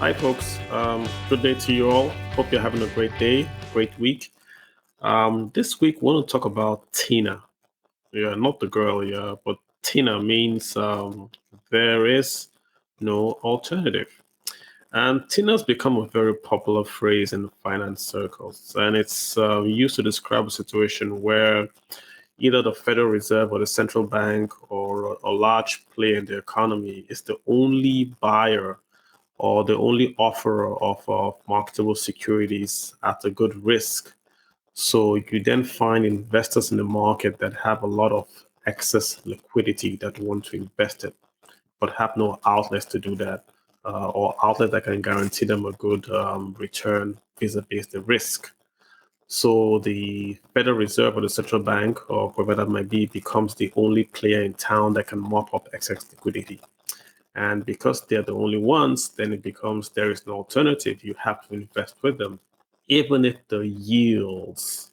Hi, folks. Good day to you all. Hope you're having a great day, great week. This week, we want to talk about Tina. Yeah, not the girl, yeah, but Tina means there is no alternative. And Tina's become a very popular phrase in finance circles, and it's used to describe a situation where either the Federal Reserve or the central bank or a large player in the economy is the only buyer or the only offerer of marketable securities at a good risk. So you then find investors in the market that have a lot of excess liquidity that want to invest it, but have no outlets to do that, or outlet that can guarantee them a good return vis-a-vis the risk. So the Federal Reserve or the central bank, or whoever that might be, becomes the only player in town that can mop up excess liquidity. And because they're the only ones, then it becomes there is no alternative. You have to invest with them, even if the yields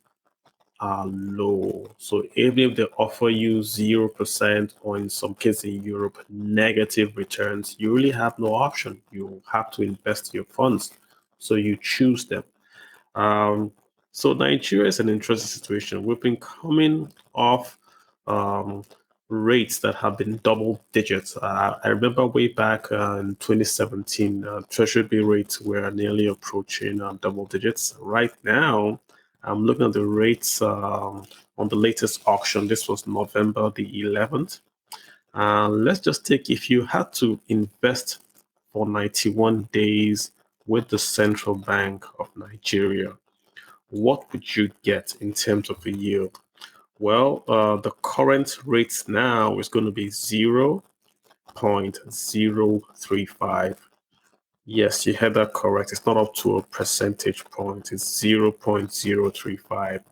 are low. So even if they offer you 0%, or in some cases in Europe, negative returns, you really have no option. You have to invest your funds. So you choose them. So Nigeria is an interesting situation. We've been coming off um, rates that have been double digits. I remember way back in 2017, Treasury bill rates were nearly approaching double digits. Right now, I'm looking at the rates on the latest auction. This was November the 11th. Let's just take, if you had to invest for 91 days with the Central Bank of Nigeria, what would you get in terms of a yield? Well, the current rate now is going to be 0.035. Yes, you had that correct. It's not up to a percentage point. It's 0.035.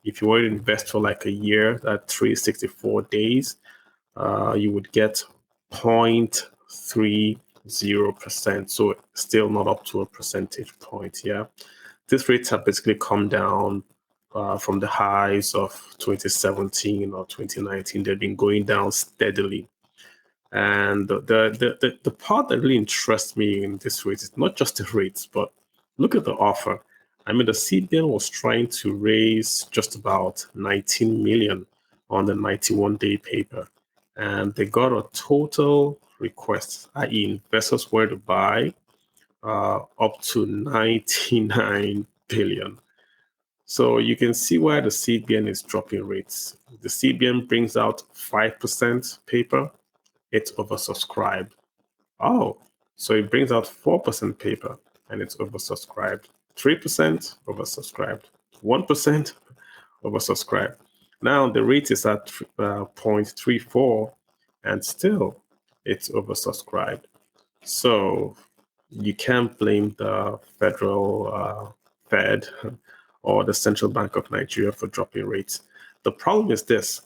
If you were to invest for like a year, that 364 days, you would get 0.30%. So still not up to a percentage point. Yeah. These rates have basically come down from the highs of 2017 or 2019. They've been going down steadily. And the part that really interests me in this rate is not just the rates, but look at the offer. I mean, the CBN was trying to raise just about 19 million on the 91-day paper, and they got a total request, i.e., investors were to buy up to 99 billion. So you can see why the CBN is dropping rates. The CBN brings out 5% paper, it's oversubscribed. Oh, so it brings out 4% paper and it's oversubscribed. 3% oversubscribed. 1% oversubscribed. Now the rate is at 0.34 and still it's oversubscribed. So you can't blame the federal Fed or the Central Bank of Nigeria for dropping rates. The problem is this.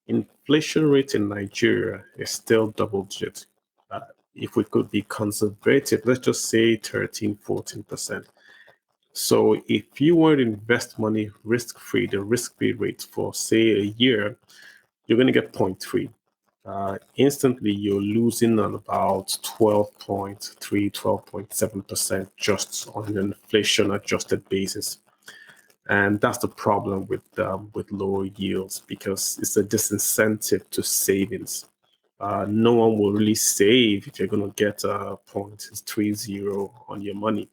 Inflation rate in Nigeria is still double digit. If we could be conservative, let's just say 13, 14%. So if you were to invest money risk-free, the risk-free rate for, say, a year, you're going to get 0.3. Instantly, you're losing on about 12.3, 12.7% just on an inflation-adjusted basis. And that's the problem with lower yields, because it's a disincentive to savings. No one will really save if you're going to get 0.30 on your money.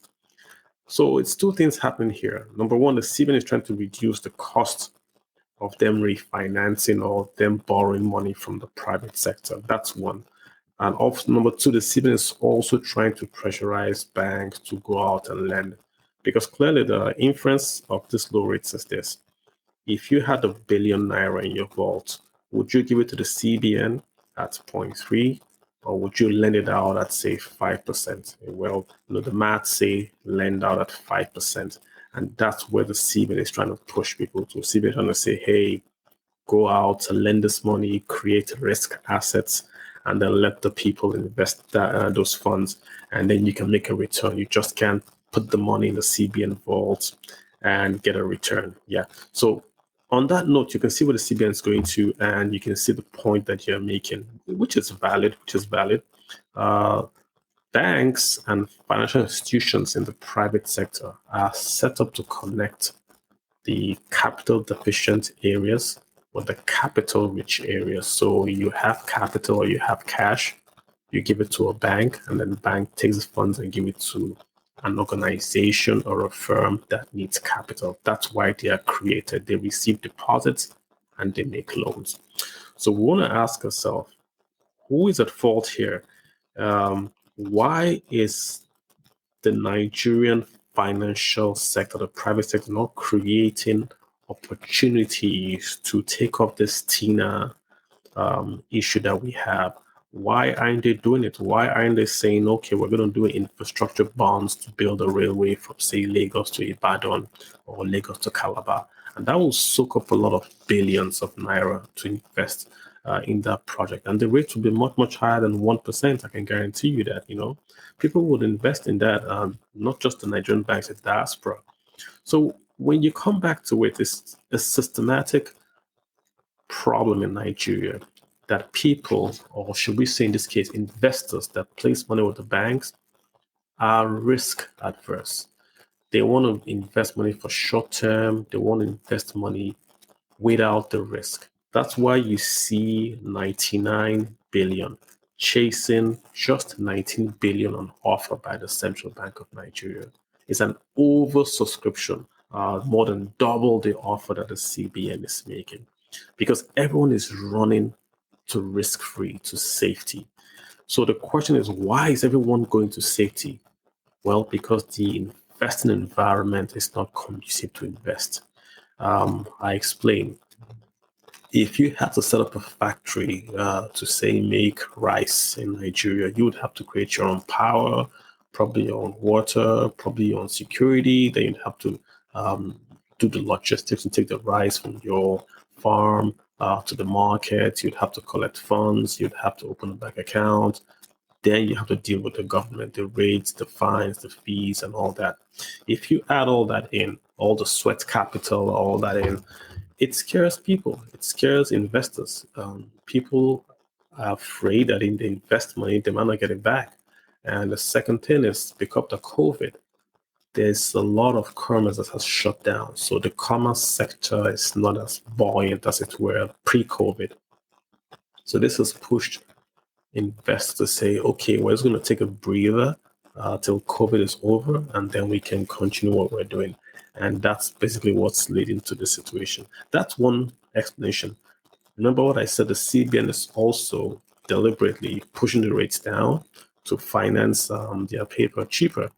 So it's two things happening here. Number one, the CBN is trying to reduce the cost of them refinancing or them borrowing money from the private sector. That's one. And also, number two, the CBN is also trying to pressurize banks to go out and lend. Because clearly the inference of this low rates is this. If you had ₦1 billion in your vault, would you give it to the CBN at 0.3, or would you lend it out at, say, 5%? Well, the math say lend out at 5%. And that's where the CBN is trying to push people to. CBN is trying to say, hey, go out and lend this money, create risk assets, and then let the people invest those funds. And then you can make a return. You just can't put the money in the CBN vault and get a return. Yeah. So on that note, you can see where the CBN is going to, and you can see the point that you're making, which is valid. banks and financial institutions in the private sector are set up to connect the capital deficient areas with the capital rich areas. So you have capital or you have cash, you give it to a bank, and then the bank takes the funds and give it to an organization or a firm that needs capital. That's why they are created. They receive deposits and they make loans. So we want to ask ourselves, who is at fault here? Why is the Nigerian financial sector, the private sector, not creating opportunities to take up this T.I.N.A issue that we have? Why aren't they doing it? Why aren't they saying, okay, we're going to do infrastructure bonds to build a railway from, say, Lagos to Ibadan or Lagos to Calabar? And that will soak up a lot of billions of naira to invest in that project. And the rate will be much, much higher than 1%. I can guarantee you that, people would invest in that, not just the Nigerian banks, the diaspora. So when you come back to it, it's a systematic problem in Nigeria that people, or should we say in this case, investors that place money with the banks are risk adverse. They want to invest money for short term. They want to invest money without the risk. That's why you see 99 billion chasing just 19 billion on offer by the Central Bank of Nigeria. It's an oversubscription, more than double the offer that the CBN is making, because everyone is running to risk-free, to safety. So the question is, why is everyone going to safety? Well, because the investing environment is not conducive to invest. I explain. If you had to set up a factory to, say, make rice in Nigeria, you would have to create your own power, probably your own water, probably your own security. Then you'd have to do the logistics and take the rice from your farm to the market. You'd have to collect funds. You'd have to open a bank account. Then you have to deal with the government, the rates, the fines, the fees, and all that. If you add all that in, all the sweat capital, all that in, it scares people. It scares investors. People are afraid that if they invest money, they might not get it back. And the second thing is, because of the COVID, there's a lot of commerce that has shut down. So the commerce sector is not as buoyant as it were pre-COVID. So this has pushed investors to say, okay, we're just going to take a breather till COVID is over, and then we can continue what we're doing. And that's basically what's leading to the situation. That's one explanation. Remember what I said, the CBN is also deliberately pushing the rates down to finance their paper cheaper.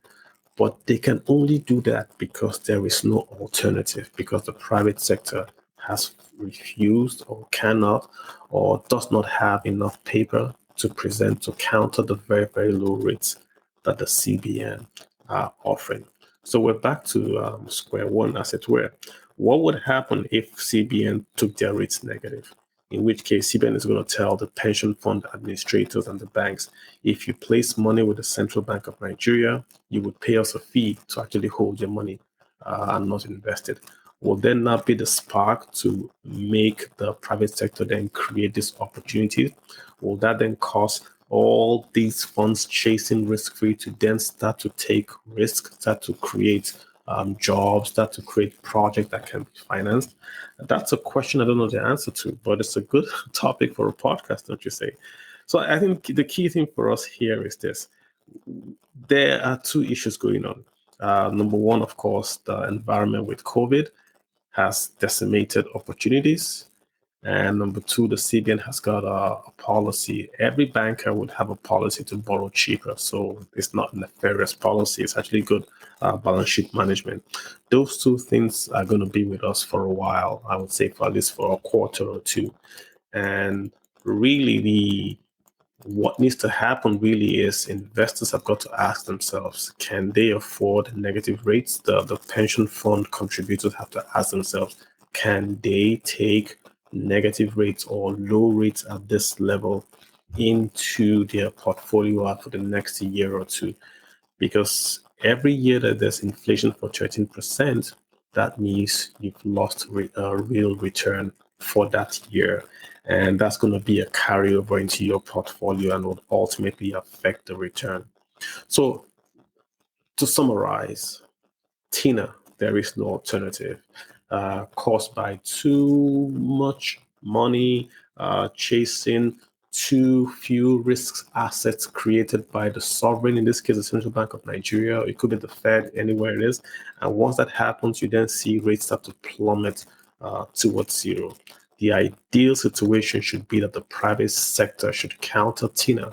But they can only do that because there is no alternative, because the private sector has refused or cannot or does not have enough paper to present to counter the very, very low rates that the CBN are offering. So we're back to square one, as it were. What would happen if CBN took their rates negative? In which case, CBN is going to tell the pension fund administrators and the banks, if you place money with the Central Bank of Nigeria, you would pay us a fee to actually hold your money and not invest it. Will then not be the spark to make the private sector then create these opportunities? Will that then cause all these funds chasing risk-free to then start to take risks, start to create jobs, start to create projects that can be financed? That's a question I don't know the answer to, but it's a good topic for a podcast, don't you say? So I think the key thing for us here is this. There are two issues going on. Number one, of course, the environment with COVID has decimated opportunities. And number two, the CBN has got a policy. Every banker would have a policy to borrow cheaper. So it's not a nefarious policy. It's actually good balance sheet management. Those two things are going to be with us for a while. I would say for at least for a quarter or two. And really, what needs to happen really is investors have got to ask themselves, can they afford negative rates? The pension fund contributors have to ask themselves, can they take negative rates or low rates at this level into their portfolio for the next year or two? Because every year that there's inflation for 13%, that means you've lost a real return for that year. And that's going to be a carryover into your portfolio and will ultimately affect the return. So to summarize, T.I.N.A, there is no alternative. Caused by too much money, chasing too few risks assets created by the sovereign, in this case, the Central Bank of Nigeria. It could be the Fed, anywhere it is. And once that happens, you then see rates start to plummet towards zero. The ideal situation should be that the private sector should counter T.I.N.A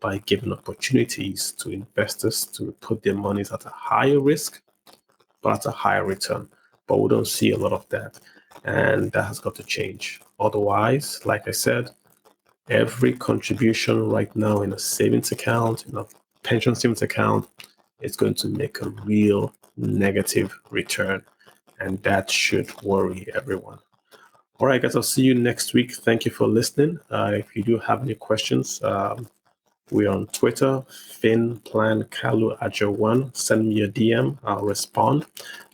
by giving opportunities to investors to put their monies at a higher risk, but at a higher return. But we don't see a lot of that. And that has got to change. Otherwise, like I said, every contribution right now in a savings account, in a pension savings account, is going to make a real negative return. And that should worry everyone. All right, guys, I'll see you next week. Thank you for listening. If you do have any questions, we're on Twitter, FinPlanCaluAjo1. Send me a DM. I'll respond.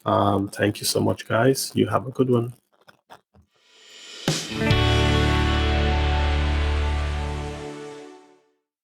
Thank you so much, guys. You have a good one.